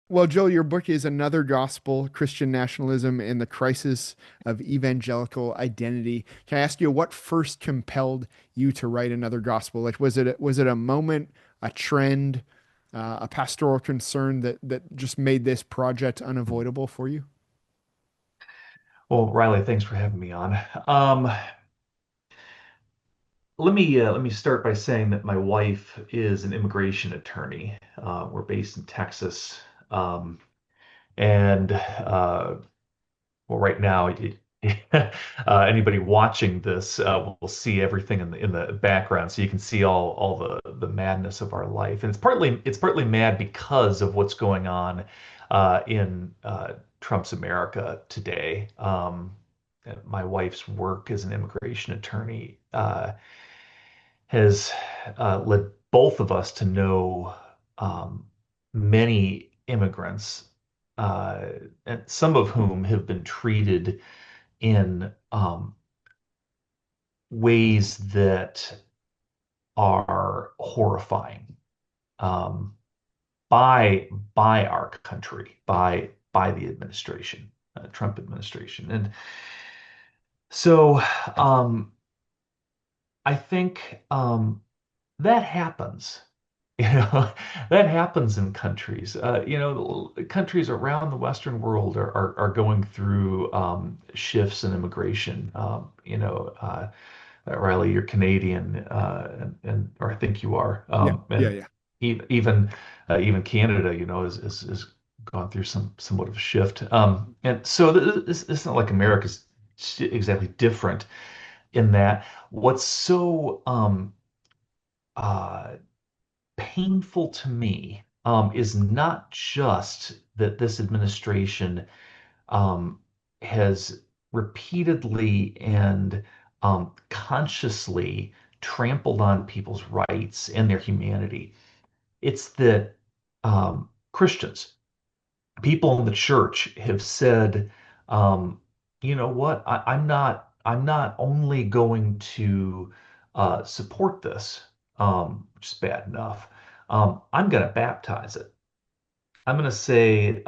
Well, Joel, your book is Another Gospel, Christian Nationalism and the Crisis of Evangelical Identity. Can I ask you what first compelled you to write Another Gospel? Like, was it a moment, a trend, a pastoral concern that just made this project unavoidable for you? Well, Riley, thanks for having me on. Um, let me start by saying that my wife is an immigration attorney. We're based in Texas, and well, right now, anybody watching this will see everything in the background, so you can see all the madness of our life, and it's partly mad because of what's going on in Trump's America today. My wife's work as an immigration attorney has led both of us to know um, many immigrants, uh, and some of whom have been treated in ways that are horrifying um, by our country, by the administration, Trump administration, and so um, I think that happens. You know, that happens in countries. Countries around the Western world are going through shifts in immigration. Riley, you're Canadian, and or I think you are, Yeah, yeah, and yeah. even Canada, is gone through somewhat of a shift. And so this isn't like America's exactly different in that. What's so uh, painful to me is not just that this administration has repeatedly and consciously trampled on people's rights and their humanity. It's that Christians, people in the church, have said, you know what, I'm not only going to support this, which is bad enough. I'm going to baptize it. I'm going to say,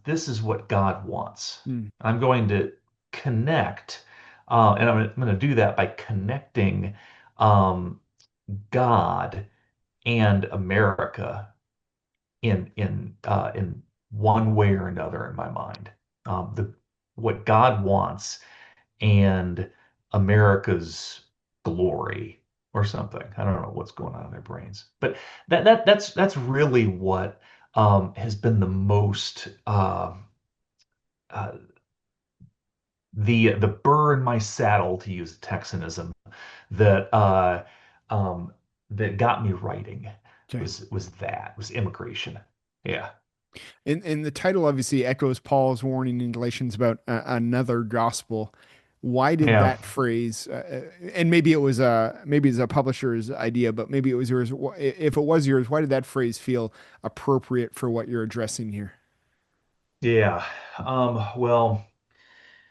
this is what God wants. Mm. I'm going to connect, and I'm going to do that by connecting um, God and America in one way or another in my mind. The what God wants and America's glory or something. I don't know what's going on in their brains, but that's really what has been the most uh, the burr in my saddle, to use Texanism, that um, that got me writing Okay. was immigration. Yeah. And the title obviously echoes Paul's warning in Galatians about another gospel. Why did Yeah. that phrase, and maybe it's a publisher's idea, but maybe it was yours. If it was yours, why did that phrase feel appropriate for what you're addressing here? Yeah. Well,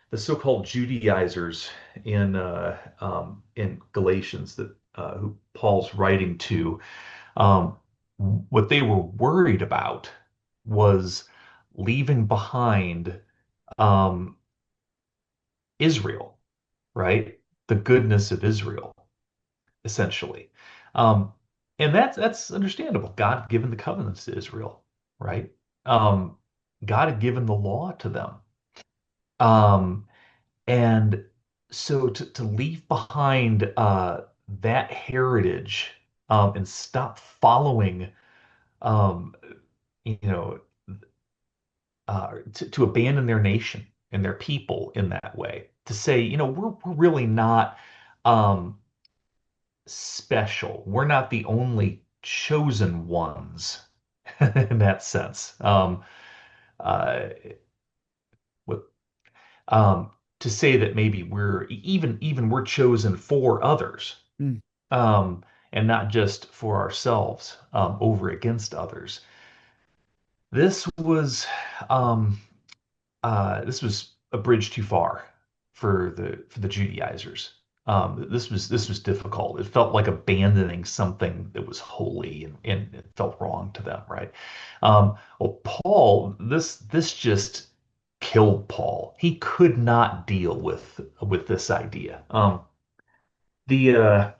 the so-called Judaizers in Galatians that who Paul's writing to, um, what they were worried about was leaving behind um, Israel, right? The goodness of Israel, essentially. Um, and that's understandable. God had given the covenants to Israel, right? Um, God had given the law to them. Um, And so to leave behind that heritage and stop following, um, you know, to abandon their nation and their people in that way, to say, we're really not um, special. We're not the only chosen ones in that sense. Uh, what um, to say that maybe we're even we're chosen for others, Mm. and not just for ourselves, over against others. This was um, this was a bridge too far for the Judaizers. This was difficult. It felt like abandoning something that was holy, and it felt wrong to them, right? Well, Paul, this just killed Paul. He could not deal with this idea. The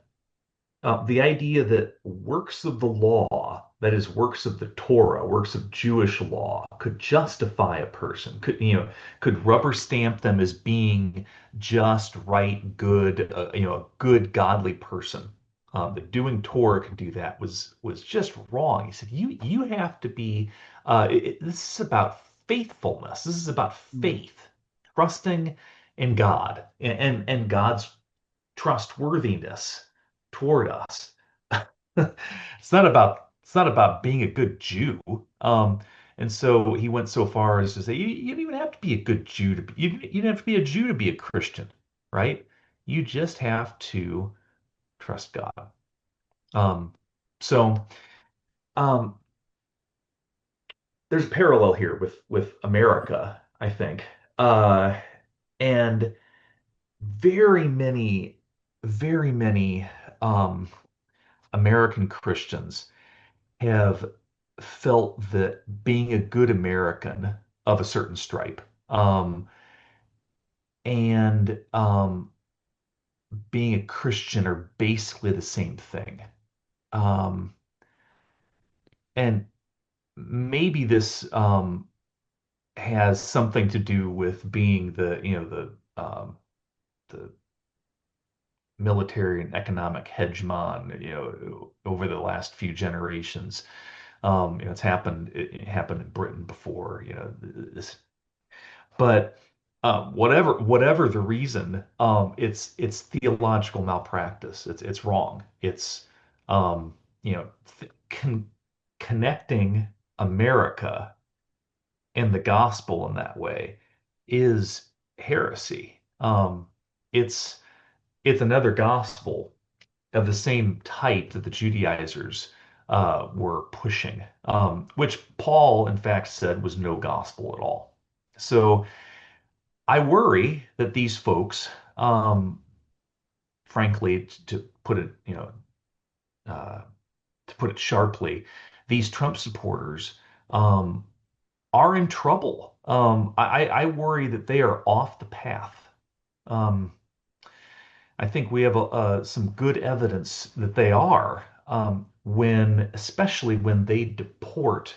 the idea that works of the law, that is, works of the Torah, works of Jewish law, could justify a person, could rubber stamp them as being just, right, good, a good, godly person. That doing Torah could do that was just wrong. He said, you have to be. This is about faithfulness. This is about faith, trusting in God and God's trustworthiness toward us. It's not about being a good Jew. And so he went so far as to say you don't even have to be a good Jew to be, you don't have to be a Jew to be a Christian, right? You just have to trust God. Um, so um, there's a parallel here with America, I think, and very many, very many um, American Christians have felt that being a good American of a certain stripe, and being a Christian are basically the same thing. Um, and maybe this has something to do with being the military and economic hegemon, over the last few generations. It happened in Britain before, this, but whatever the reason, it's theological malpractice. It's wrong. It's you know, connecting America and the gospel in that way is heresy. It's it's another gospel of the same type that the Judaizers were pushing, which Paul, in fact, said was no gospel at all. So I worry that these folks, frankly, to put it, uh, to put it sharply, these Trump supporters um, are in trouble. I worry that they are off the path. Um, I think we have some good evidence that they are, especially when they deport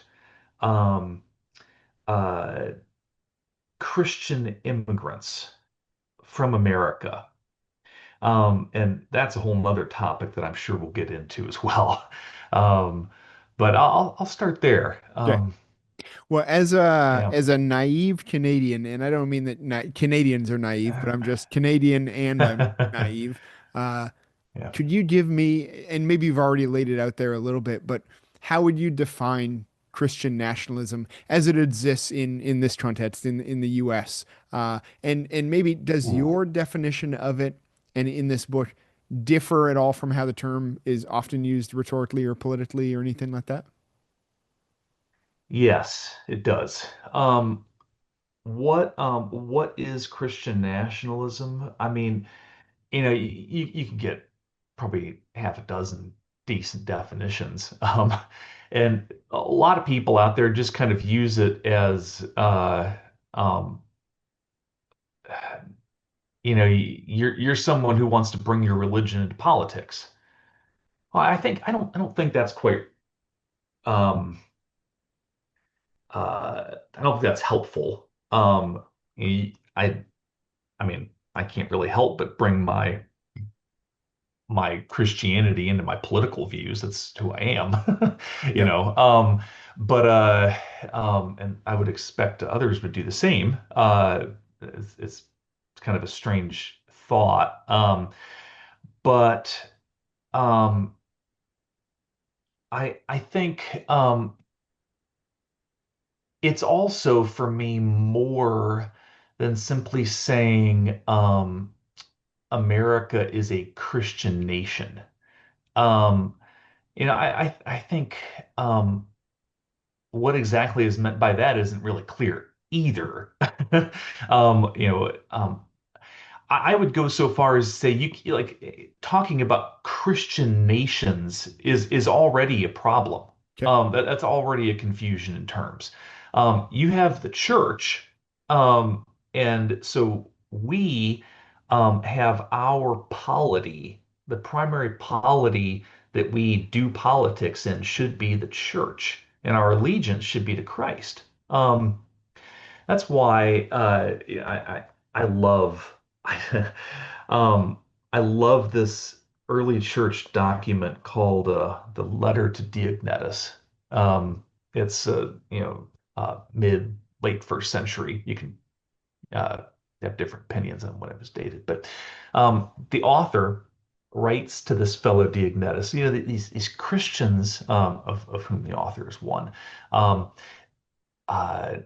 um, uh, Christian immigrants from America. And that's a whole nother topic that I'm sure we'll get into as well. Um, but I'll start there. Okay. Well, as a Yeah, as a naive Canadian, and I don't mean that Canadians are naive, but I'm just Canadian and I'm naive. Uh, yeah. could you give me, and maybe you've already laid it out there a little bit, but how would you define Christian nationalism as it exists in this context in the U.S. And maybe does Ooh. your definition of it and in this book differ at all from how the term is often used rhetorically or politically or anything like that? Yes, it does. What is Christian nationalism? I mean, you can get probably half a dozen decent definitions. And a lot of people out there just kind of use it as um, you're someone who wants to bring your religion into politics. Well, I don't think that's quite um I don't think that's helpful. I mean, I can't really help but bring my Christianity into my political views. That's who I am, you Yeah. know. But and I would expect others would do the same. It's kind of a strange thought. But um, I think it's also for me more than simply saying America is a Christian nation. Um, I think what exactly is meant by that isn't really clear either. Um, you know, um, I would go so far as to say like talking about Christian nations is already a problem. Okay. That's already a confusion in terms. You have the church, and so we have our polity. The primary polity that we do politics in should be the church, and our allegiance should be to Christ. That's why I love um, I love this early church document called the Letter to Diognetus. It's mid late first century. You can uh, have different opinions on when it was dated, but the author writes to this fellow Diognetus. You know, these Christians of whom the author is one. Um, uh,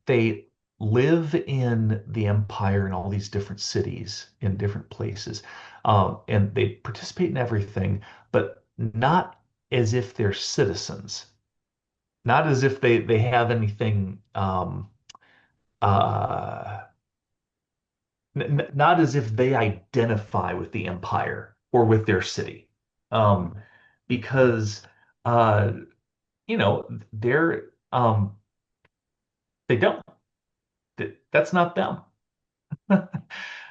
they live in the empire in all these different cities in different places, and they participate in everything, but not as if they're citizens, not as if they have anything, uh, not as if they identify with the empire or with their city, um, because uh, they're they don't. That's not them.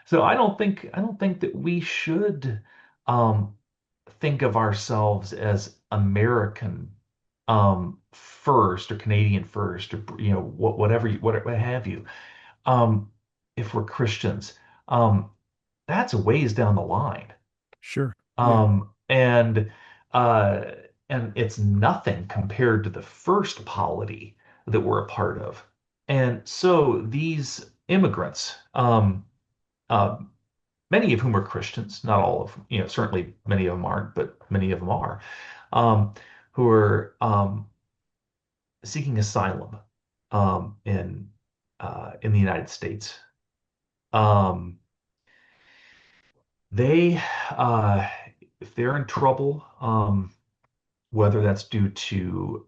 So I don't think that we should um, think of ourselves as American first or Canadian first or whatever what have you. Um, if we're Christians, that's a ways down the line. Sure. Yeah. Um, and uh, and it's nothing compared to the first polity that we're a part of. And so these immigrants, uh, many of whom are Christians, not all of them, certainly many of them aren't, but many of them are, um, who are seeking asylum in the United States. Um, they, if they're in trouble, whether that's due to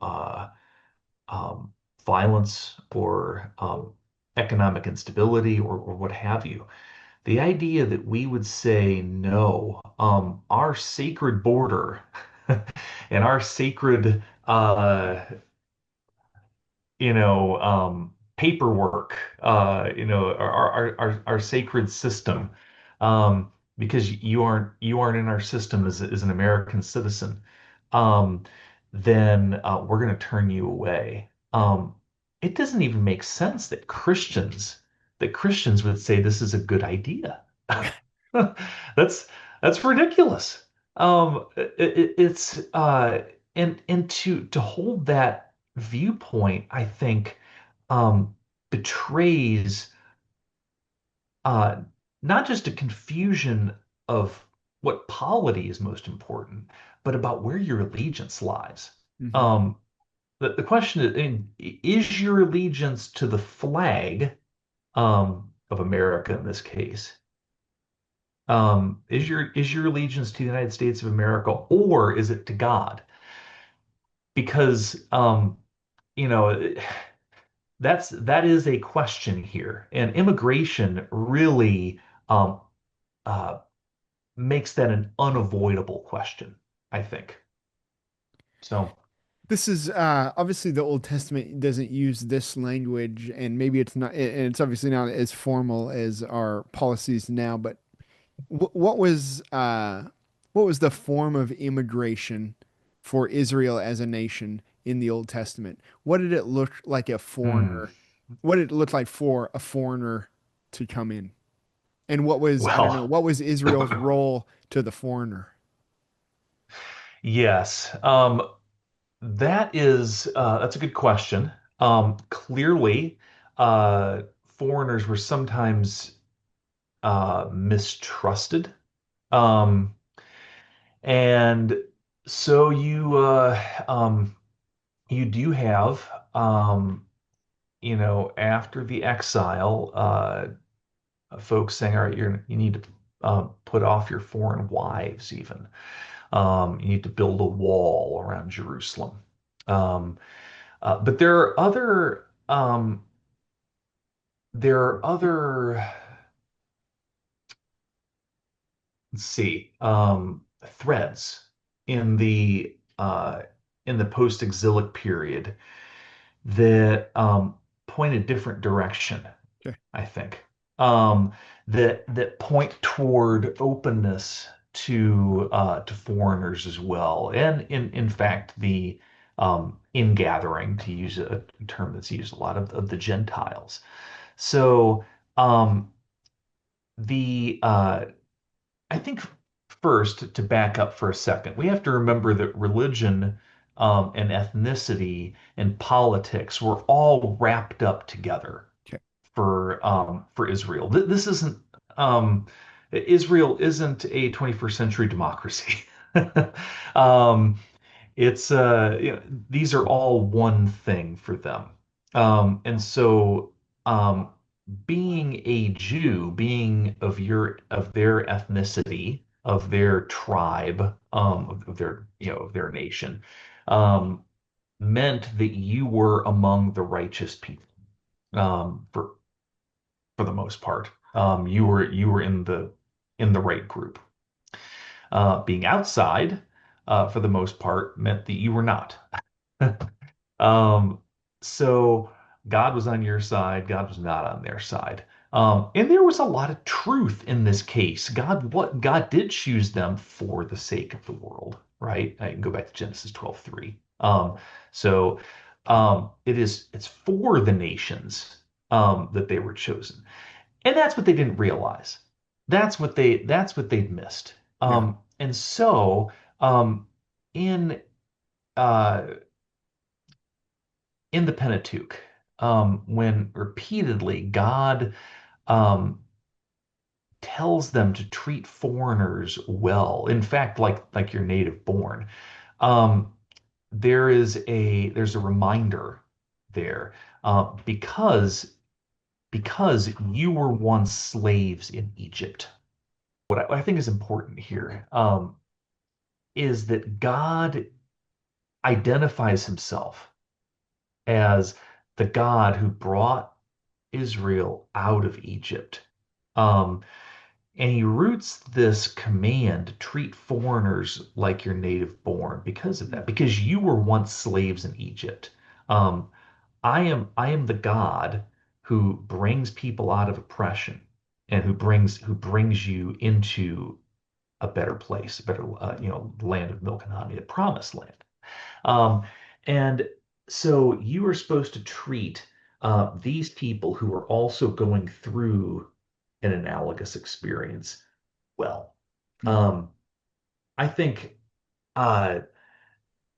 um, violence or economic instability or what have you, the idea that we would say no, our sacred border and our sacred, paperwork, our sacred system, because you aren't in our system as an American citizen, um, then we're going to turn you away. It doesn't even make sense that Christians would say this is a good idea. That's that's ridiculous. It's and to hold that viewpoint, I think, betrays uh, not just a confusion of what polity is most important, but about where your allegiance lies. Hmm. Um, the question is, is your allegiance to the flag of America in this case? Is your allegiance to the United States of America, or is it to God? Because you know that is a question here, and immigration really um, uh, makes that an unavoidable question, I think. So, This is obviously the Old Testament doesn't use this language, and maybe it's not, and it's obviously not as formal as our policies now. But what was the form of immigration for Israel as a nation in the Old Testament? What did it look like a hmm, foreigner? What did it look like for a foreigner to come in? And what was, I don't know, well, what was Israel's role to the foreigner? yes, that's a good question. Clearly, foreigners were sometimes mistrusted. Um, And so you do have after the exile, folks saying, all right, you need to put off your foreign wives even. You need to build a wall around Jerusalem. Um, but there are other let's see, threads in the post-exilic period that point a different direction, Okay. I think. Um, that point toward openness to foreigners as well, and in fact the ingathering, to use a term that's used a lot, of the Gentiles. So um, the I think first, to back up for a second, we have to remember that religion and ethnicity and politics were all wrapped up together Okay. for Israel. This isn't Israel isn't a 21st century democracy. um, it's these are all one thing for them. And so being a Jew, being of their ethnicity, of their tribe, of their of their nation, um, meant that you were among the righteous people, for the most part. You were in the right group. Being outside, for the most part, meant that you were not. Um, so God was on your side, God was not on their side. And there was a lot of truth in this case. God did choose them for the sake of the world, right? I can go back to Genesis 12:3. So it's for the nations that they were chosen. And that's what they didn't realize. That's what they'd missed. Yeah. And so in uh in the Pentateuch, when repeatedly God um, tells them to treat foreigners well, in fact, like your native born, um, there's a reminder there, because you were once slaves in Egypt. What I think is important here is that God identifies himself as the God who brought Israel out of Egypt. Um, and he roots this command to treat foreigners like your native born because of that, because you were once slaves in Egypt. Um, I am the God who brings people out of oppression and who brings you into a better place, a better land of milk and honey, the promised land. Um, and so you are supposed to treat these people who are also going through an analogous experience well. Mm. Um, I think uh,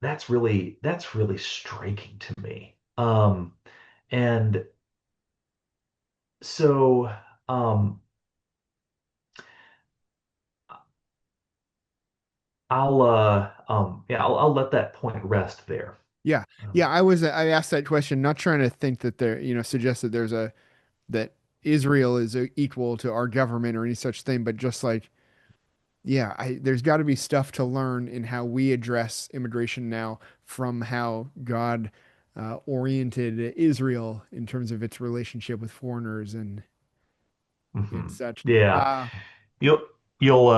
that's really striking to me. And so I'll let that point rest there. Yeah. Um, Yeah. I asked that question, not trying to think that there, suggest that that Israel is equal to our government or any such thing, but just like, yeah, there's got to be stuff to learn in how we address immigration now from how God oriented Israel in terms of its relationship with foreigners and mhm. such. Yeah. You'll you'll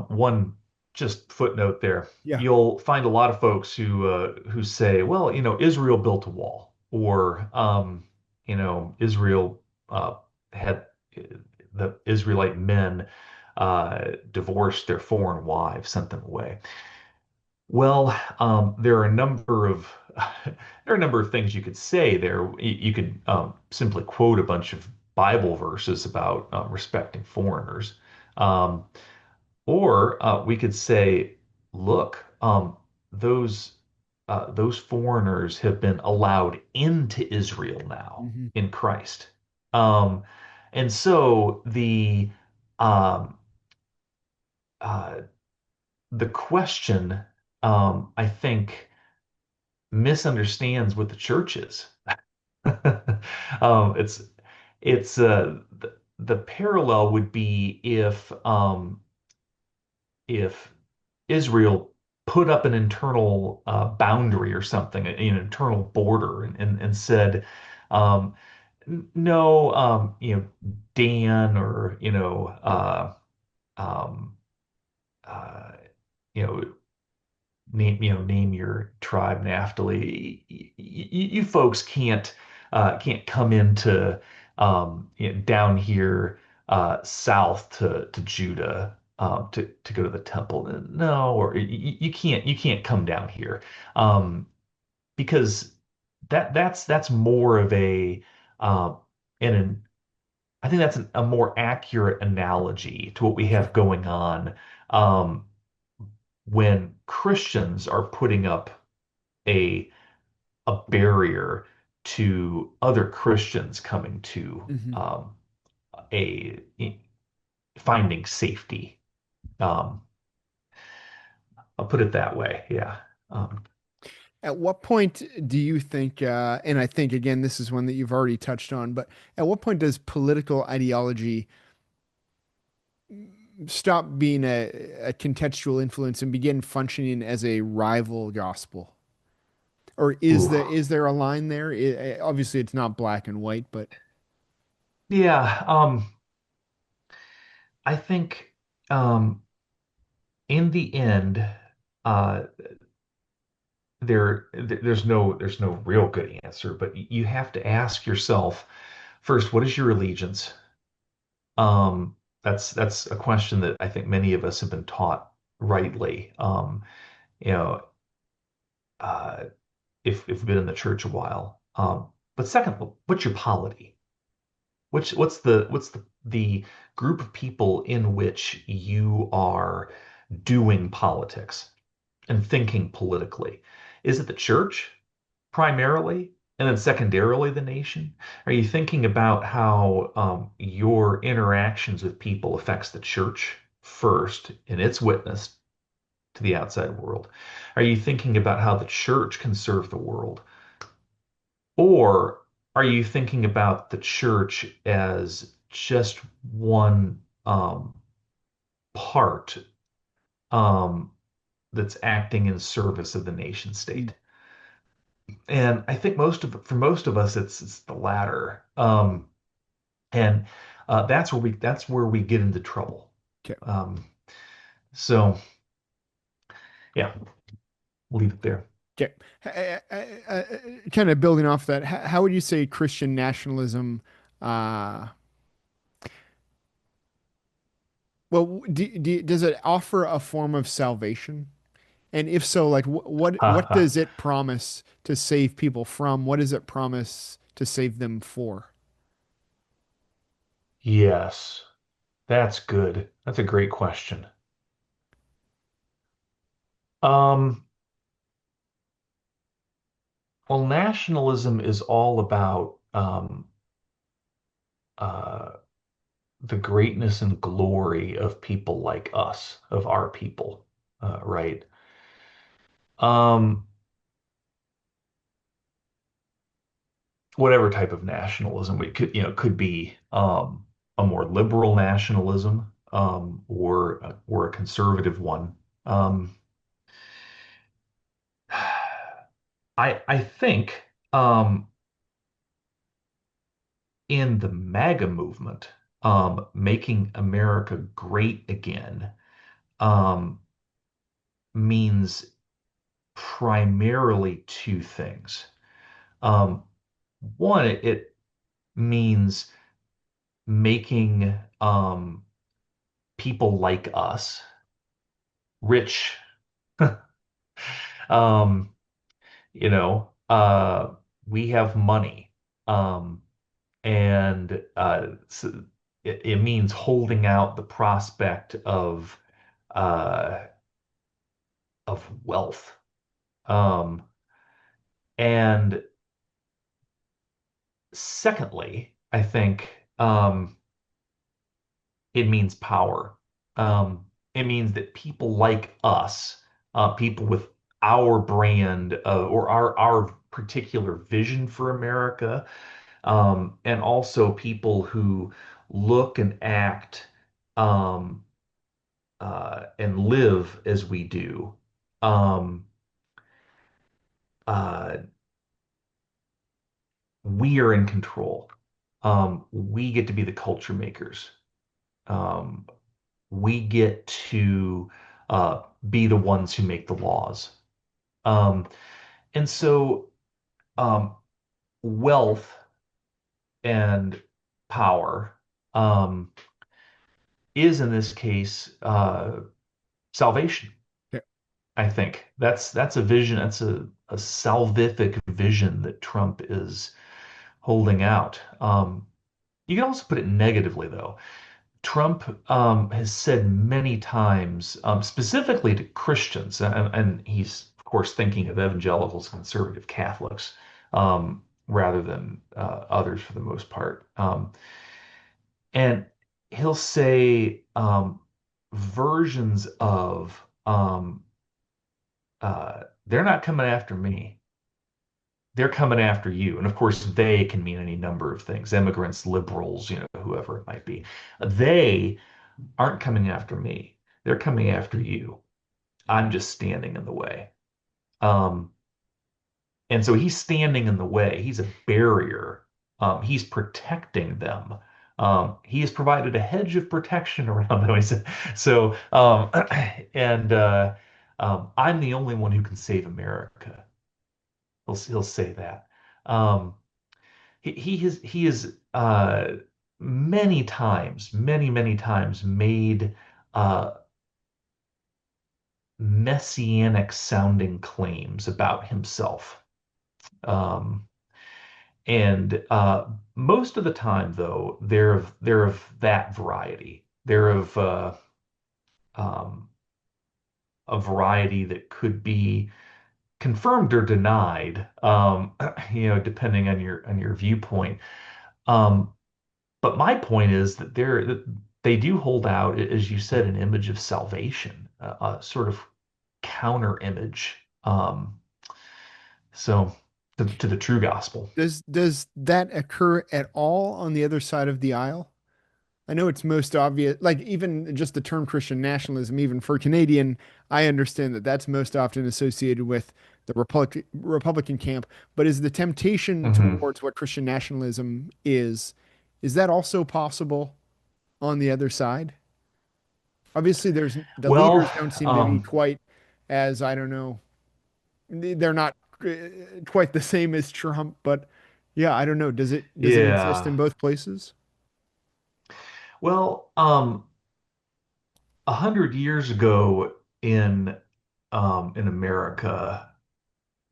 one just footnote there. Yeah. You'll find a lot of folks who say, well, Israel built a wall, or Israel had the Israelite men divorced their foreign wives, sent them away. Well, there are a number of there are a number of things you could say there. You could simply quote a bunch of Bible verses about respecting foreigners. Um, or we could say, look, those foreigners have been allowed into Israel now Hmm. in Christ. Um, and so um, uh, the question, I think, misunderstands what the church is. It's the parallel would be if Israel put up an internal boundary or something, an internal border, and said, um, no, Dan, or um, uh, you know, name your tribe, Naphtali. You folks can't come into down here south to Judah to go to the temple. No, or you can't come down here um, because that's more of a an I think that's a more accurate analogy to what we Okay. have going on um, when Christians are putting up a a barrier to other Christians coming to Hmm. a finding safety. Um, I'll put it that way. Yeah. Um, At what point do you think, and I think again, this is one that you've already touched on, but at what point does political ideology stop being a contextual influence and begin functioning as a rival gospel? Or ooh. is there a line there? Obviously, it's not black and white, but Yeah. I think in the end, uh, there's no real good answer, but you have to ask yourself first, what is your allegiance? That's a question that I think many of us have been taught rightly. You know, uh, if we've been in the church a while. But second, what's your polity? What's the group of people in which you are doing politics and thinking politically? Is it the church primarily, and then secondarily the nation? Are you thinking about how your interactions with people affects the church first in its witness to the outside world? Are you thinking about how the church can serve the world? Or are you thinking about the church as just one part um, that's acting in service of the nation mm, state? And I think for most of us, it's the latter. And that's where we get into trouble. okay. Um, so yeah, we'll leave it there. Okay. Kind of building off that, how would you say Christian nationalism, uh, well, does it offer a form of salvation? And if so, like what does it promise to save people from? What does it promise to save them for? Yes, that's good. That's a great question. Um, well, nationalism is all about uh, the greatness and glory of people like us, of our people, right? Um, whatever type of nationalism it could be a more liberal nationalism or a conservative one. Um, I think in the MAGA movement, making America great again um, means primarily two things. Um, one, it means making people like us rich. Um, you know, we have money, um, and so it means holding out the prospect uh, of wealth. Um, and secondly, I think it means power. It means that people like us, people with our brand or our particular vision for America, and also people who look and act um, and live as we do. Um, uh, we are in control. We get to be the culture makers. Um, we get to be the ones who make the laws. Um, and so um, wealth and power um, is in this case salvation. Yeah. I think that's a vision. That's a salvific vision that Trump is holding out. You can also put it negatively, though. Trump has said many times, specifically to Christians, and he's of course thinking of evangelicals, conservative Catholics, rather than others for the most part. And he'll say versions of they're not coming after me. They're coming after you. And of course, they can mean any number of things, immigrants, liberals, whoever it might be. They aren't coming after me. They're coming after you. I'm just standing in the way. Um, and so he's standing in the way. He's a barrier. He's protecting them. He has provided a hedge of protection around them. He said, so, and I'm the only one who can save America. He'll say that. Um, he has many times, many times made uh, messianic sounding claims about himself. Um, and most of the time, though, they're of that variety. They're of um, a variety that could be confirmed or denied, depending on your viewpoint. Um, but my point is that they do hold out, as you said, an image of salvation, a sort of counter image. So to the true gospel. Does that occur at all on the other side of the aisle? I know it's most obvious, like even just the term Christian nationalism, even for Canadian, I understand that that's most often associated with the Republican camp. But is the temptation Hmm. towards what Christian nationalism is that also possible on the other side? Obviously, there's the Well, leaders don't seem to be quite as, I don't know, they're not quite the same as Trump, but yeah, I don't know. Does it exist in yeah. both places? Well, 100 years ago in America,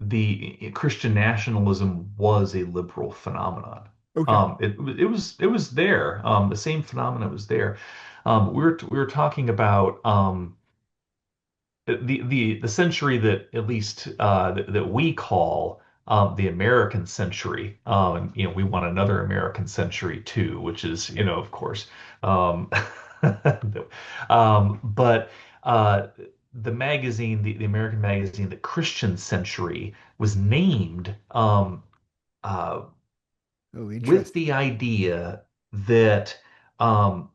the Christian nationalism was a liberal phenomenon. Okay. It was there. The same phenomenon was there. We were talking about the century that at least that we call the American century. We want another American century too, which is, of course. Um, but the magazine, the American magazine, the Christian Century, was named uh, Oh, with interesting. the idea that um,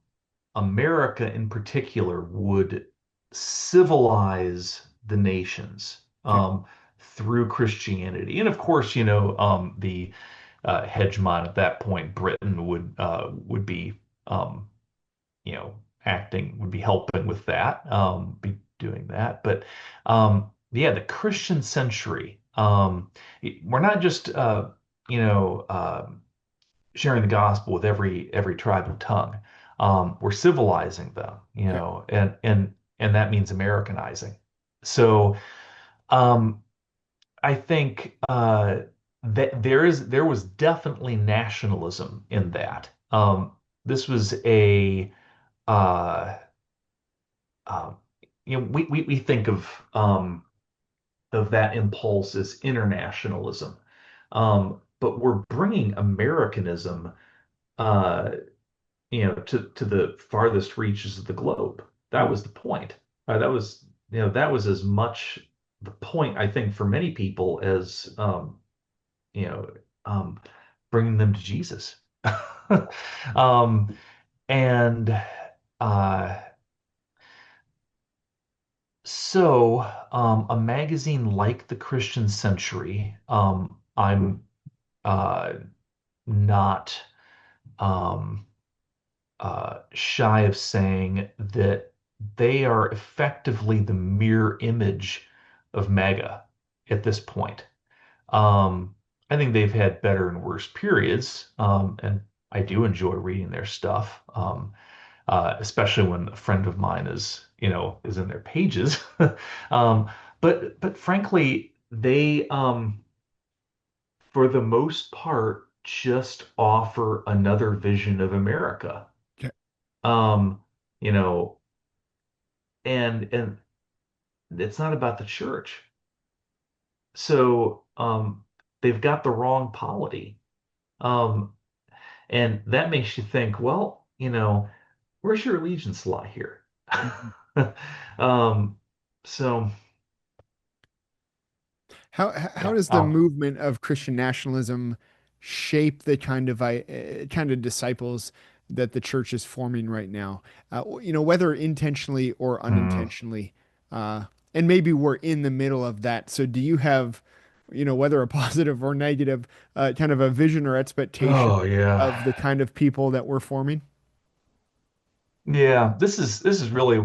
America in particular would civilize the nations Okay. through Christianity. And of course, the hegemon at that point, Britain, would be um, would be helping with that, be doing that. But yeah, the Christian century. We're not just you know sharing the gospel with every tribe and tongue. We're civilizing them, Okay. and that means Americanizing. So um, I think that there was definitely nationalism in that. This was a uh, um, we think of that impulse as internationalism, but we're bringing Americanism uh, to the farthest reaches of the globe. That Mm. was the point. That was as much the point, I think, for many people as, you know, um, bringing them to Jesus. Um, and uh, a magazine like the Christian Century, I'm uh, not um, shy of saying that they are effectively the mirror image of MAGA at this point. Um, I think they've had better and worse periods, and I do enjoy reading their stuff, especially when a friend of mine is in their pages. um, but frankly, they for the most part just offer another vision of America. Okay. Um, you know, and it's not about the church. So they've got the wrong polity. Um, and that makes you think, well, where's your allegiance lie here? Mhm. Um, so How yeah, does the movement of Christian nationalism shape the kind of disciples that the church is forming right now? Whether intentionally or hmm. unintentionally, uh, and maybe we're in the middle of that. So, do you have, whether a positive or negative, kind of a vision or expectation Oh yeah. of the kind of people that we're forming? Yeah, this is really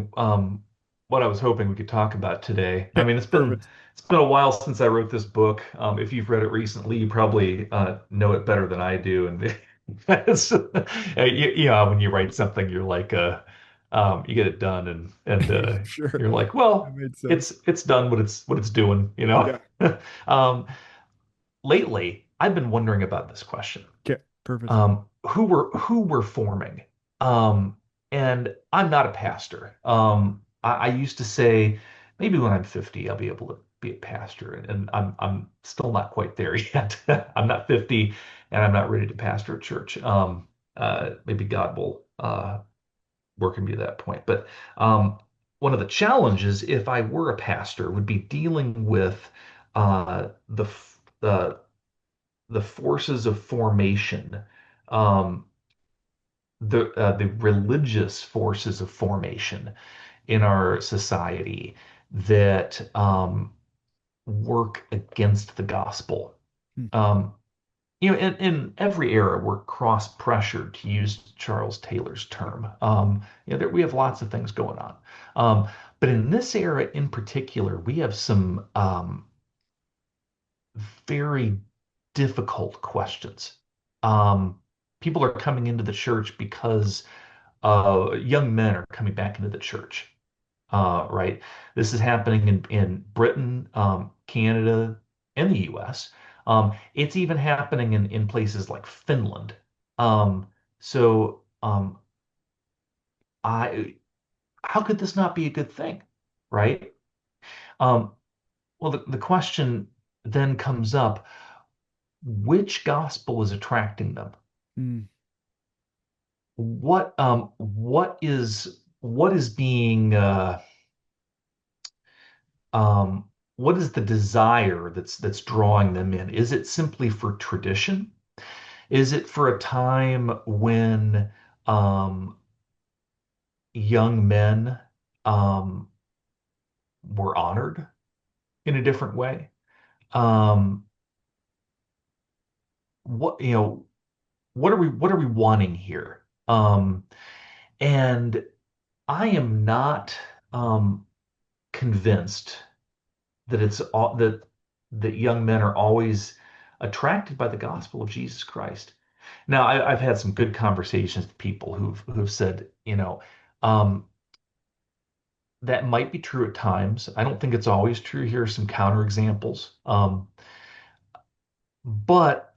what I was hoping we could talk about today. I Okay, mean, perfect. it's been a while since I wrote this book. If you've read it recently, you probably know it better than I do. And it's, when you write something, you're like, you get it done, and Sure, you're like, that well, made sense. it's done what it's doing. Yeah. Um, lately, I've been wondering about this question. Okay, perfect. Who we're forming. Um, and I'm not a pastor. I used to say maybe when I'm 50, I'll be able to be a pastor, and I'm still not quite there yet. I'm not 50, and I'm not ready to pastor a church. Maybe God will work me to that point. But one of the challenges, if I were a pastor, would be dealing with the forces of formation, um, the religious forces of formation in our society that work against the gospel. Hmm. Um, in every era, we're cross-pressured, to use Charles Taylor's term. We have lots of things going on. Um, but in this era in particular, we have some very difficult questions. Um, People are coming into the church because young men are coming back into the church, right? This is happening in Britain, Canada, and the US. It's even happening in places like Finland. So I, how could this not be a good thing, right? Um, well, the question then comes up, which gospel is attracting them? Hmm. What is being um, what is the desire that's drawing them in? Is it simply for tradition? Is it for a time when um, young men um, were honored in a different way? Um, what you know, what are we wanting here? And I am not um, convinced that young men are always attracted by the gospel of Jesus Christ. Now, I've had some good conversations with people who've said, um, that might be true at times. I don't think it's always true. Here are some counterexamples. But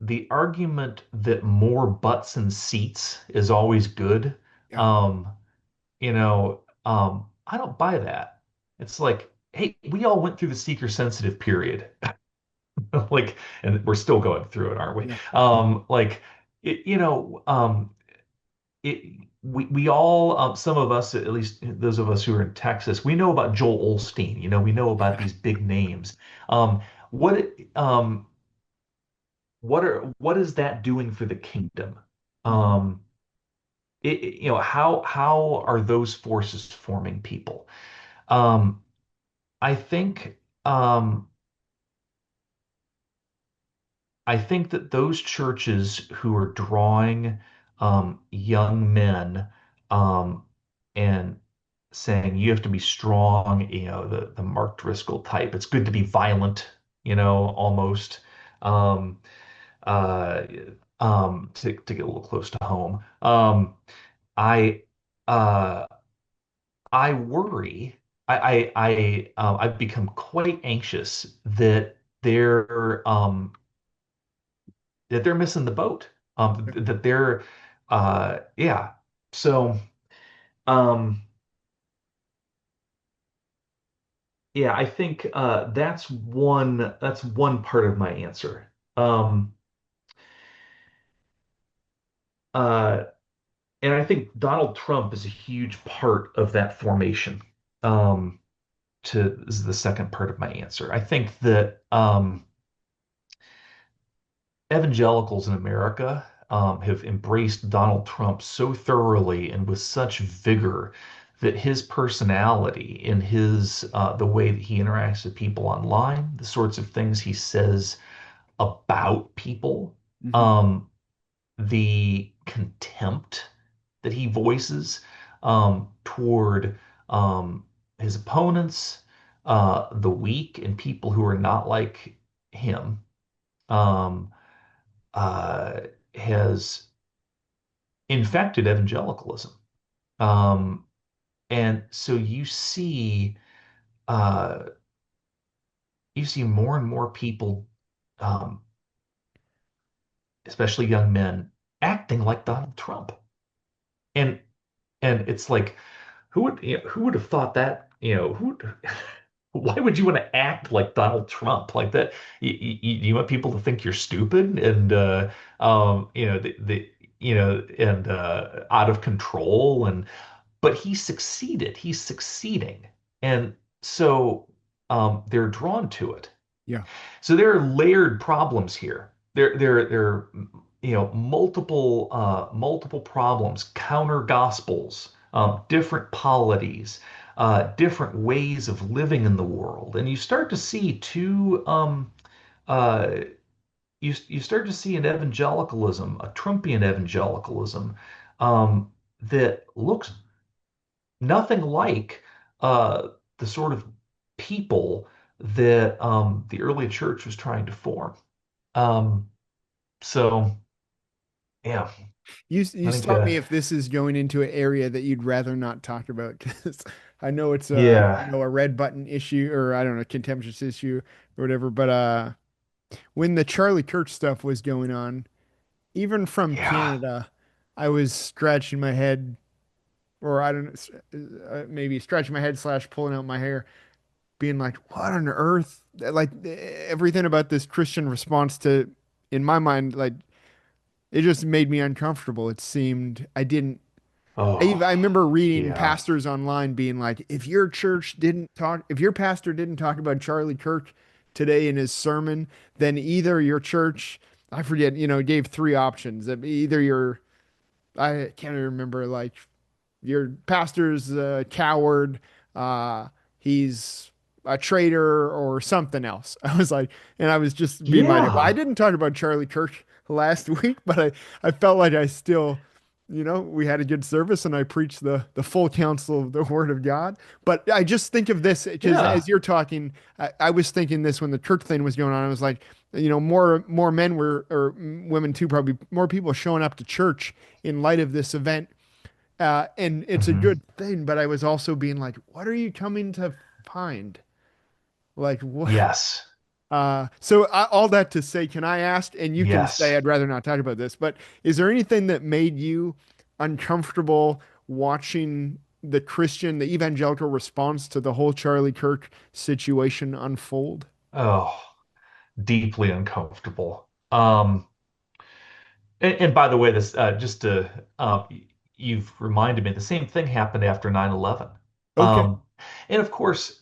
the argument that more butts and seats is always good, Yeah. um, I don't buy that. It's like, hey, we all went through the seeker sensitive period. Like, and we're still going through it, aren't we? Yeah. Like, it, it, we all, some of us, at least those of us who are in Texas, we know about Joel Osteen. We know about Yeah. these big names. Um, what, um, what is that doing for the kingdom? Mhm. Um, how are those forces forming people? Um, I think, um, I think that those churches who are drawing young men um, and saying you have to be strong, the Mark Driscoll type. It's good to be violent, almost. Um, uh, to get a little close to home. I uh, I worry. I've become quite anxious that they're missing the boat. That they're yeah. So um, yeah, I think that's one part of my answer. Um, uh, and I think Donald Trump is a huge part of that formation. Um, is the second part of my answer. I think that evangelicals in America have embraced Donald Trump so thoroughly and with such vigor that his personality and his the way that he interacts with people online, the sorts of things he says about people, Hmm. um, the contempt that he voices toward um, his opponents, the weak, and people who are not like him, um, uh, has infected evangelicalism. Um, and so uh, you see more and more people, um, especially young men, acting like Donald Trump. And it's like, who would have thought that? Why would you want to act like Donald Trump like that? You want people to think you're stupid and and out of control, and but he succeeded. He's succeeding, and so they're drawn to it. Yeah. So there are layered problems here. There multiple problems, counter gospels, different polities, different ways of living in the world, and you start to see uh, you start to see an evangelicalism, a Trumpian evangelicalism, that looks nothing like uh, the sort of people that the early church was trying to form. Um, so yeah, You I think stop me if this is going into an area that you'd rather not talk about, because I know it's yeah, a red button issue, or I don't know, contemptuous issue or whatever. But when the Charlie Kirk stuff was going on, even from yeah. Canada, I was scratching my head, or I don't know, maybe scratching my head slash pulling out my hair, being like, what on earth? Like everything about this Christian response to, in my mind, like it just made me uncomfortable. It seemed I didn't. Oh, I remember reading yeah. pastors online being like, if your pastor didn't talk about Charlie Kirk today in his sermon, then either your church, I forget, gave three options. Either I can't remember, like your pastor's a coward, he's a traitor or something else. I was like, and I was just being like, well, I Yeah. didn't talk about Charlie Kirk last week, but I felt like I still, we had a good service and I preached the full counsel of the word of God. But I just think of this because as Yeah. you're talking, I was thinking this when the Kirk thing was going on. I was like, more men were, or women too, probably more people showing up to church in light of this event, and it's a Mhm. good thing, but I was also being like, what are you coming to find? Like, what? Yes. All that to say, can I ask, and you can say, Yes. I'd rather not talk about this, but is there anything that made you uncomfortable watching the evangelical response to the whole Charlie Kirk situation unfold? Oh, deeply uncomfortable. And by the way, this just to you've reminded me the same thing happened after 9/11. Okay. Um, and of course,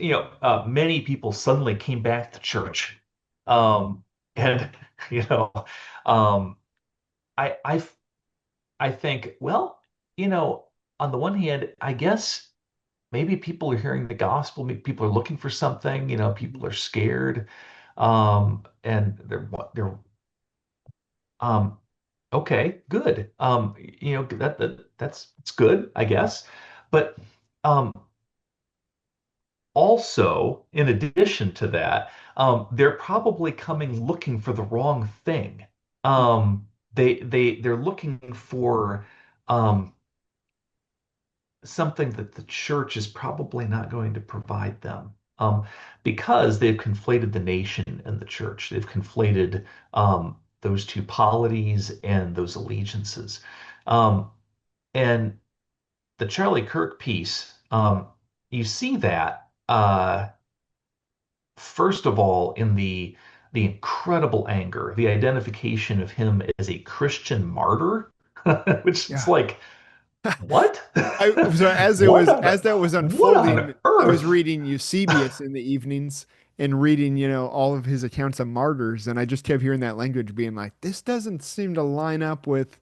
many people suddenly came back to church. And you know, um, I I I think, well, on the one hand, I guess maybe people are hearing the gospel, maybe people are looking for something, people are scared. And they're um okay, good. That's it's good, I guess. But um also, in addition to that, they're probably coming looking for the wrong thing. They're looking for um, something that the church is probably not going to provide them. Because they've conflated the nation and the church. They've conflated those two polities and those allegiances. Um, and the Charlie Kirk piece, you see that first of all in the incredible anger, the identification of him as a Christian martyr, which it's Yeah. like, what? So as it What was on as that was what on unfolding, I was earth? reading Eusebius in the evenings and reading, all of his accounts of martyrs, and I just kept hearing that language being like, this doesn't seem to line up with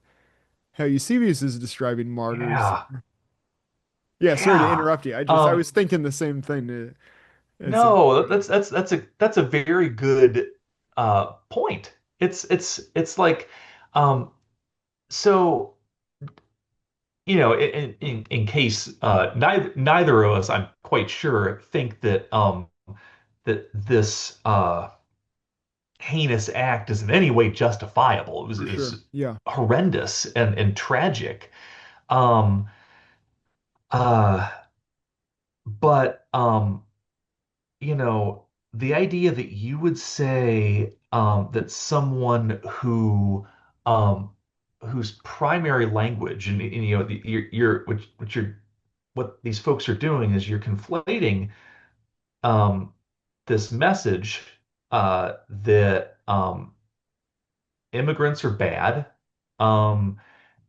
how Eusebius is describing martyrs. Yeah, Yeah, sorry to yeah. interrupt you. I Um, was thinking the same thing. As it, no, that's a very good point. It's like so in case neither of us, I'm quite sure, think that this heinous act is in any way justifiable. for It sure. was Yeah. horrendous and tragic. Um, uh, but you know, the idea that you would say that someone um, whose primary language and you're what these folks are doing is you're conflating um, this message that immigrants are bad, and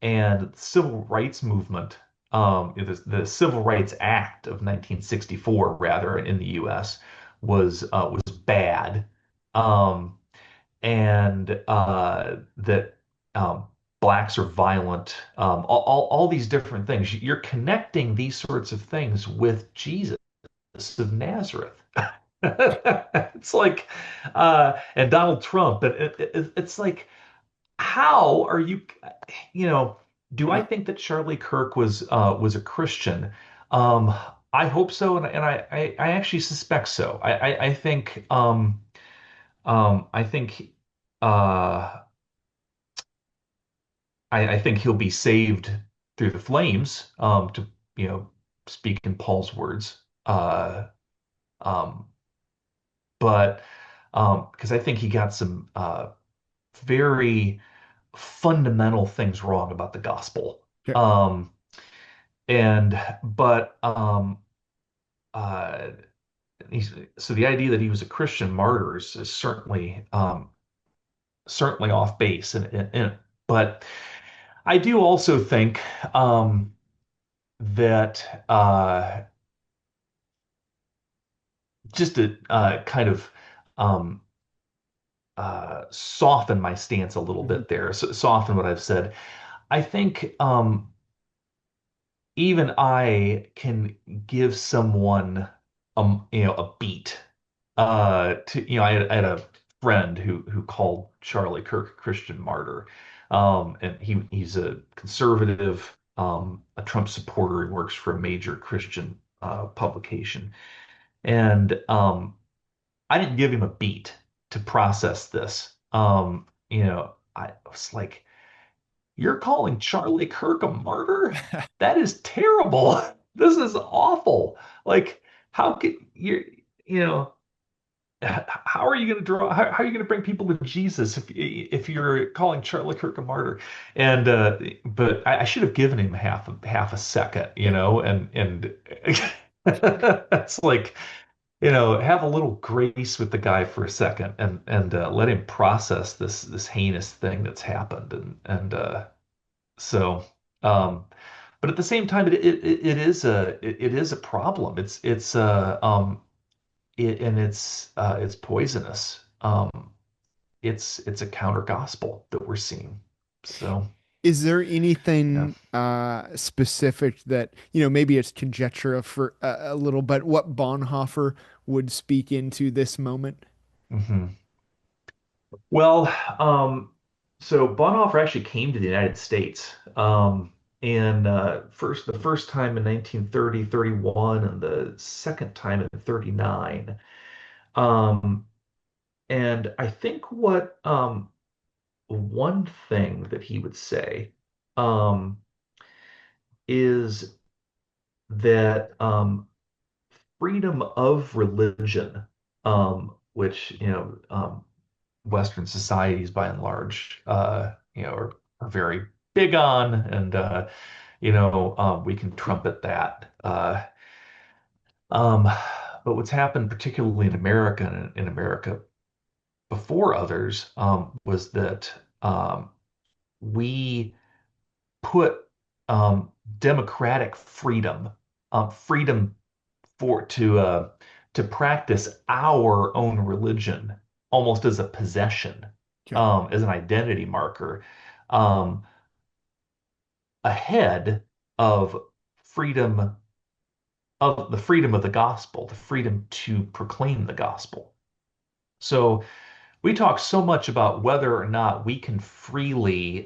the civil rights movement, the Civil Rights Act of 1964, rather, in the U.S. was bad, um, and that blacks are violent, all these different things. You're connecting these sorts of things with Jesus of Nazareth. It's like, and Donald Trump, and it's like, how are you, you know, do I Yeah. think that Charlie Kirk was a Christian? Um, I hope so, and I actually suspect so. I think uh, I think he'll be saved through the flames, to speak in Paul's words. Um, but because I think he got some very fundamental things wrong about the gospel. Okay. Um, and but uh, so the idea that he was a Christian martyr is certainly off base, but I do also think that just to kind of um, soften my stance a little Mhm. bit there, so soften what I've said. I think even I can give someone a beat. I had a friend who called Charlie Kirk a Christian martyr. And he's a conservative, a Trump supporter. He works for a major Christian publication. And I didn't give him a beat to process this. I was like, you're calling Charlie Kirk a martyr? That is terrible. This is awful. Like, how could you know, how are you going to how are you going to bring people to Jesus if you're calling Charlie Kirk a martyr? And but I should have given him half a second, Yeah. and it's like, have a little grace with the guy for a second and let him process this heinous thing that's happened and so, um, but at the same time, it is a problem. And it's poisonous. It's a counter gospel that we're seeing. So Is there yeah. anything specific that, maybe it's conjecture for a little, but what Bonhoeffer would speak into this moment? hmm Well, so Bonhoeffer actually came to the United States, and the first time in 1930, 31, and the second time in 39. Um, and I think what one thing that he would say um, is that freedom of religion, which Western societies by and large, are very big on, and we can trumpet that. Um, but what's happened, particularly in America and in America before others, was that we put democratic freedom, freedom for to practice our own religion almost as a possession, Okay. as an identity marker, um, ahead of freedom of the freedom of the gospel, the freedom to proclaim the gospel. So we talk so much about whether or not we can freely,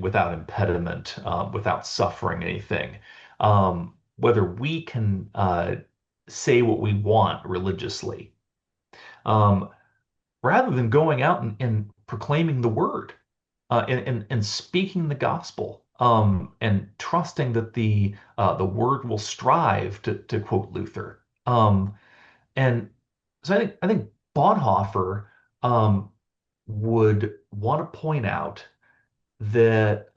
without impediment, without suffering anything, whether we can say what we want religiously, um, rather than going out and proclaiming the word, and speaking the gospel, and trusting that the word will strive, to quote Luther. And so I think Bonhoeffer um, would want to point out that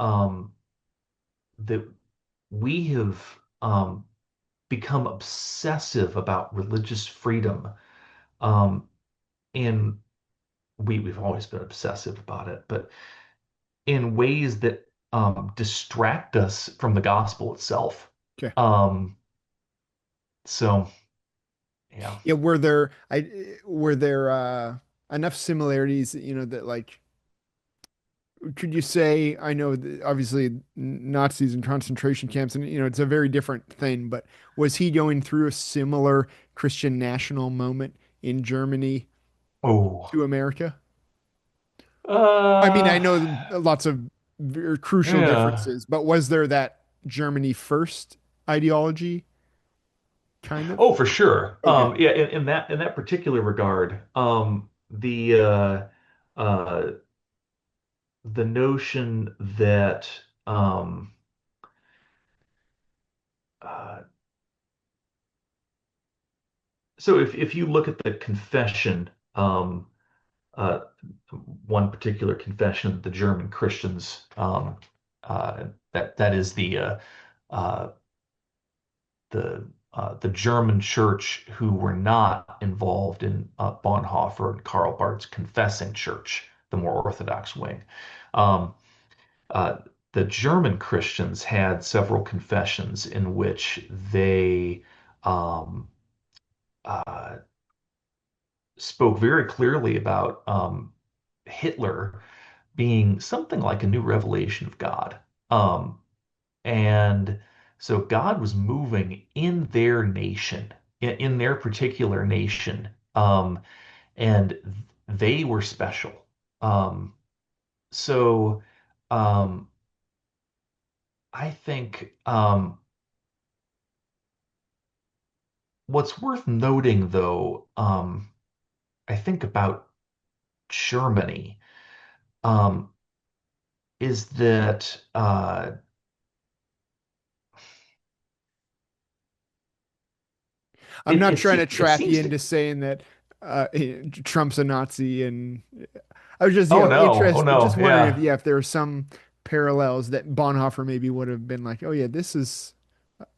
that we have become obsessive about religious freedom, um, and we've always been obsessive about it, but in ways that distract us from the gospel itself. Okay. Um, so yeah. Yeah, were there enough similarities, that like could you say, I know that obviously Nazis and concentration camps, and it's a very different thing, but was he going through a similar Christian national moment in Germany Oh. to America? I mean, I Uh, know lots of very crucial yeah. differences, but was there that Germany first ideology kind of? Oh, for sure. Okay. Yeah, in that particular regard, uh the notion that uh so if you look at the confession, uh one particular confession, the German Christians, that is uh the German church who were not involved in Bonhoeffer and Karl Barth's confessing church, the more Orthodox wing. Um, uh, the German Christians had several confessions in which they um, uh, spoke very clearly about Hitler being something like a new revelation of God. Um, And so God was moving in their nation, in their particular nation, and they were special. Um, so um, I think what's worth noting, though, I think about Germany, um, is that I'm not trying to it trap you seems to. into saying that Trump's a Nazi, and I was just Oh no, oh interested, no, just wondering if yeah, yeah, if there were some parallels that Bonhoeffer maybe would have been like, oh yeah, this is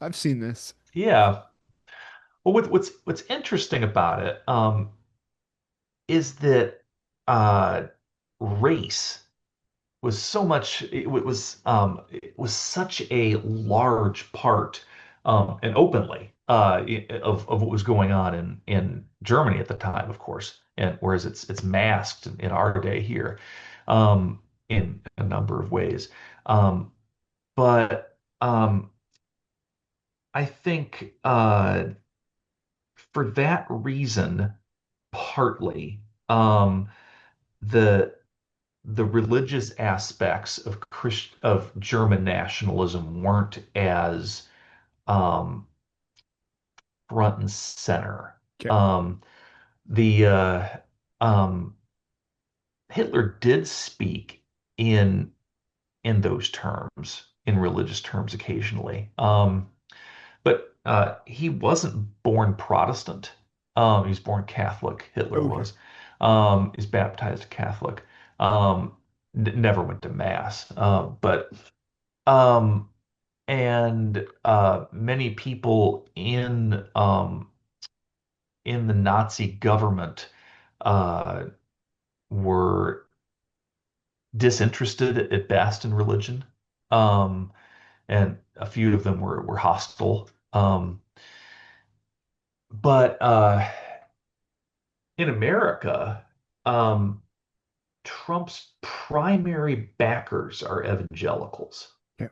I've seen this. yeah. Well, what's interesting about it, is that uh, race was so much it was such a large part, and openly, of what was going on in Germany at the time, of course, and whereas it's masked in our day here, in a number of ways, but I think for that reason, partly, um, the the religious aspects of German nationalism weren't as um, front and center. Okay. Um, the um, Hitler did speak in in those terms, in religious terms occasionally. But he wasn't born Protestant. He was born Catholic. Hitler Okay. was. He's baptized Catholic. Never went to mass. But um, and many people in the Nazi government uh, were disinterested at best in religion. Um, and a few of them were hostile. But in America, um, Trump's primary backers are evangelicals. Okay.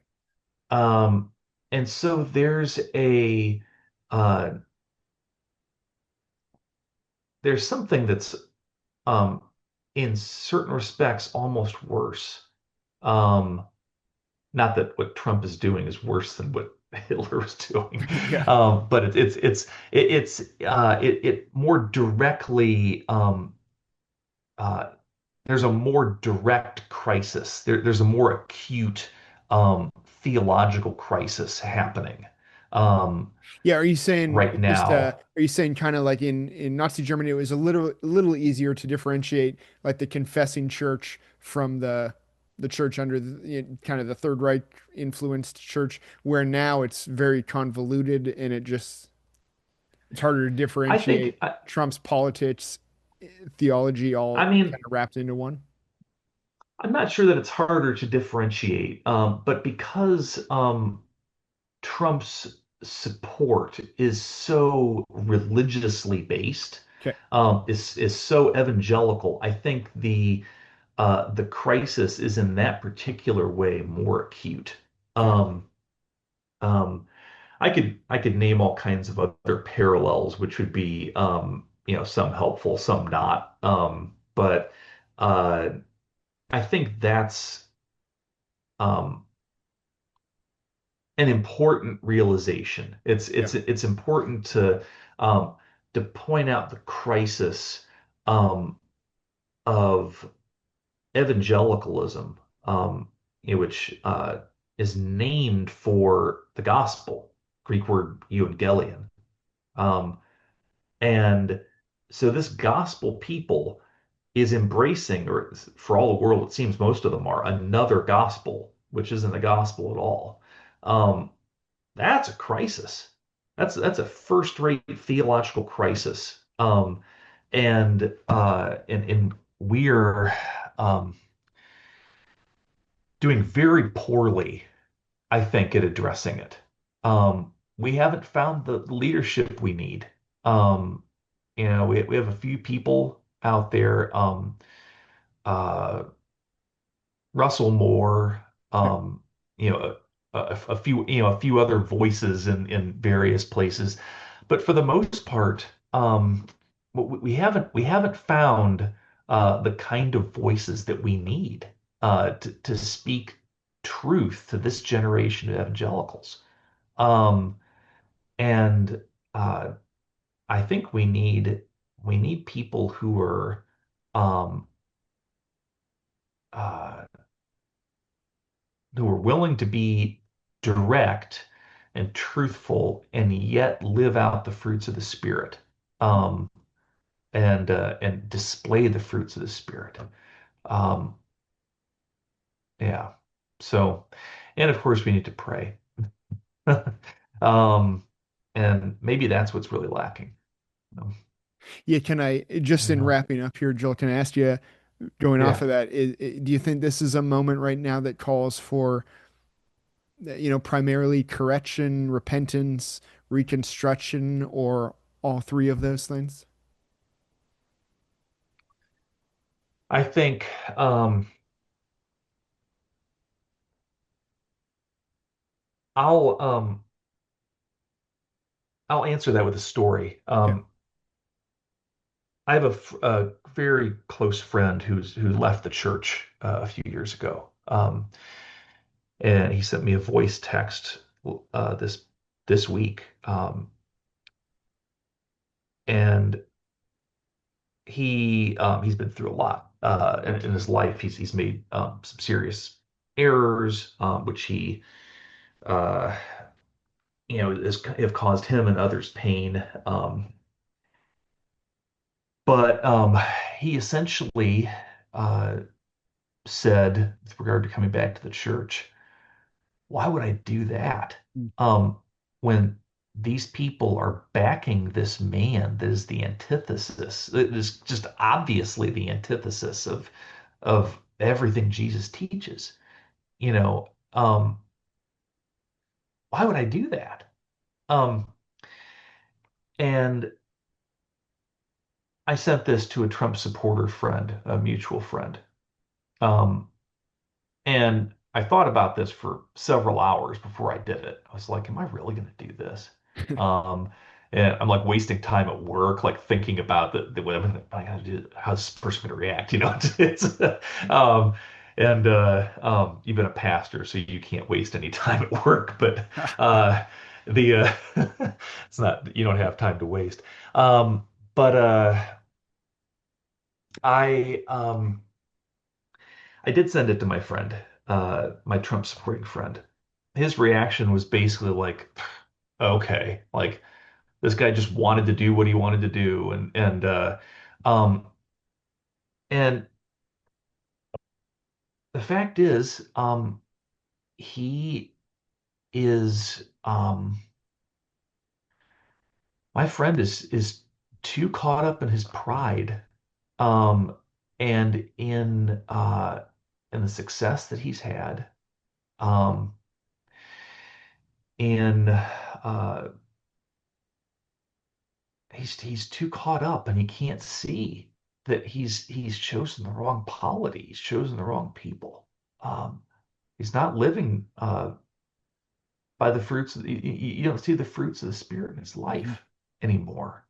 Um, and so uh, there's something that's um, in certain respects almost worse. Um, Not that what Trump is doing is worse than what Hitler was doing, Yeah. but it more directly uh, there's a more direct crisis. There's a more acute theological crisis happening Yeah, are you saying right just now. are you saying kind of like in Nazi Germany it was a little easier to differentiate like the confessing church from the church under kind of the Third Reich influenced church, where now it's very convoluted and it's harder to I differentiate think, I, Trump's politics, theology all I kind mean, of wrapped into one. I'm not sure that it's harder to differentiate, but because Trump's support is so religiously based, Okay. is so evangelical. I think the crisis is in that particular way more acute. Okay. Um, um, I could name all kinds of other parallels, which would be some helpful, some not. But uh, I think that's um, an important realization. Yeah. It's important um, to point out the crisis um, of evangelicalism, which is named for the gospel, Greek word evangelion. Um, and so this gospel people is embracing, or for all the world, it seems most of them are, another gospel, which isn't the gospel at all. Um, that's a crisis. That's a first-rate theological crisis. And we're um, doing very poorly, I think, at addressing it. We haven't found the leadership we need. Um, we have a few people out there, uh, Russell Moore, Okay. you know, a few, a few other voices in various places, but for the most part, we haven't found the kind of voices that we need to speak truth to this generation of evangelicals. Um, and uh, I think we need people um, uh, who are willing to be direct and truthful and yet live out the fruits of the Spirit, um, and display the fruits of the Spirit. Um, yeah. So, and of course, we need to pray. Um, and maybe that's what's really lacking. Um, Yeah, can I just in yeah. wrapping up here, Joel, can I ask you, going off Yeah. of that, do you think this is a moment right now that calls for, primarily correction, repentance, reconstruction, or all three of those things? I think um, I'll um, I'll answer that with a story. Okay. I have a very close friend who left the church a few years ago, and he sent me a voice text this week, and he's been through a lot in his life. He's made some serious errors, which he uh, have caused him and others pain. But he essentially uh, said, with regard to coming back to the church, why would I do that? Um, when these people are backing this man that is the antithesis, it is just obviously the antithesis of everything Jesus teaches. You know, why would I do that? Um, and I sent this to a Trump supporter friend, a mutual friend. Um, And I thought about this for several hours before I did it. I was like, am I really going to do this? Um, and I'm like wasting time at work, like thinking about what I got to do. How's this person going to react? It's you've been a pastor, so you can't waste any time at work. But uh, the it's not you don't have time to waste. But I I did send it to my friend, my Trump supporting friend. His reaction was basically like, okay, like this guy just wanted to do what he wanted to do, um, and the fact is, he is, my friend is too caught up in his pride, um, and in the success that he's had, um, in he's too caught up and he can't see that he's chosen the wrong polity. He's chosen the wrong people. Um, he's not living by the fruits. You don't see the fruits of the Spirit in his Mhm. life anymore.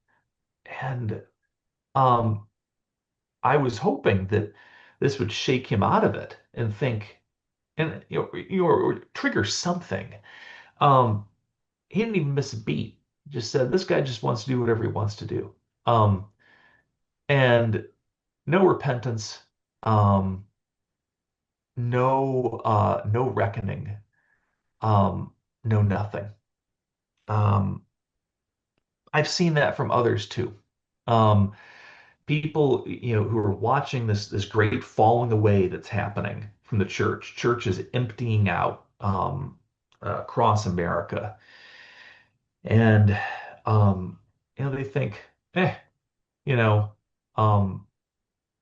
And um, I was hoping that this would shake him out of it and think, and or trigger something. Um, he didn't even miss a beat. He just said this guy just wants to do whatever he wants to do. Um, and no repentance, um, no reckoning, no nothing. Um, I've seen that from others too. Um, People, who are watching this great falling away that's happening from the church. Church is emptying out across America, and um, they think, you know, um,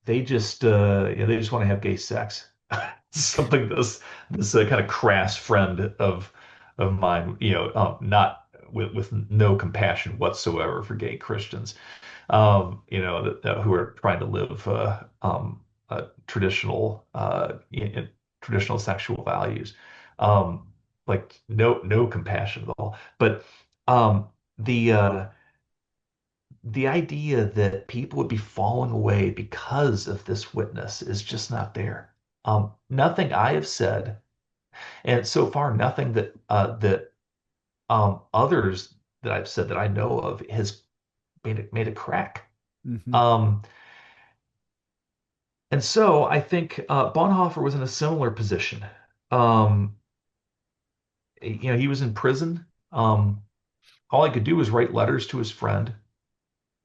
they just want to have gay sex. Something this kind of crass friend of mine, not with no compassion whatsoever for gay Christians, who are trying to live traditional traditional sexual values, um, like no compassion at all. But um, the the idea that people would be falling away because of this witness is just not there. Nothing I have said, and so far nothing that others that I've said that I know of has made a crack. Mhm. Um, and so I think Bonhoeffer was in a similar position. Um, he was in prison. All he could do was write letters to his friend.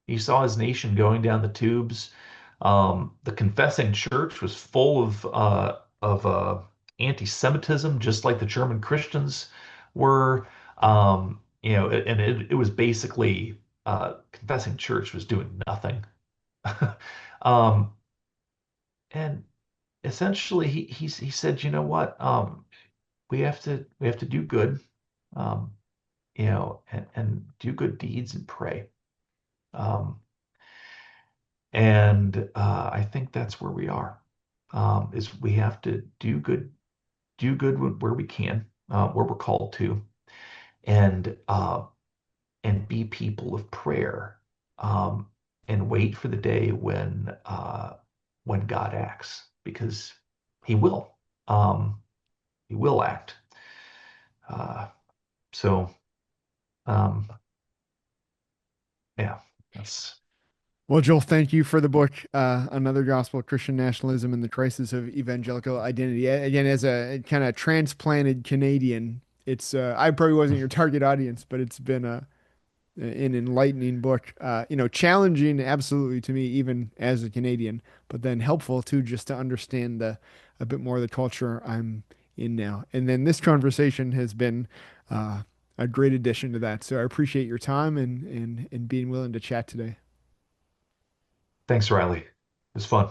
He saw his nation going down the tubes. The confessing church was full of anti-Semitism, just like the German Christians were. And it was basically confessing church was doing nothing. um, and essentially, he said, you know what? We have to do good, um, and do good deeds and pray. Um, And I think that's where we are. Is we have to do good where we can, where we're called to, and and be people of prayer, um, and wait for the day when God acts, because He will. Um, he will act. Uh, so um, yeah, that's Well, Joel, thank you for the book, Another Gospel, Christian Nationalism and the Crisis of Evangelical Identity. Again, as a kind of transplanted Canadian, I probably wasn't your target audience, but it's been an enlightening book. Challenging absolutely to me, even as a Canadian, but then helpful too, just to understand a bit more of the culture I'm in now. And then this conversation has been uh, a great addition to that. So I appreciate your time and being willing to chat today. thanks, Riley. It was fun.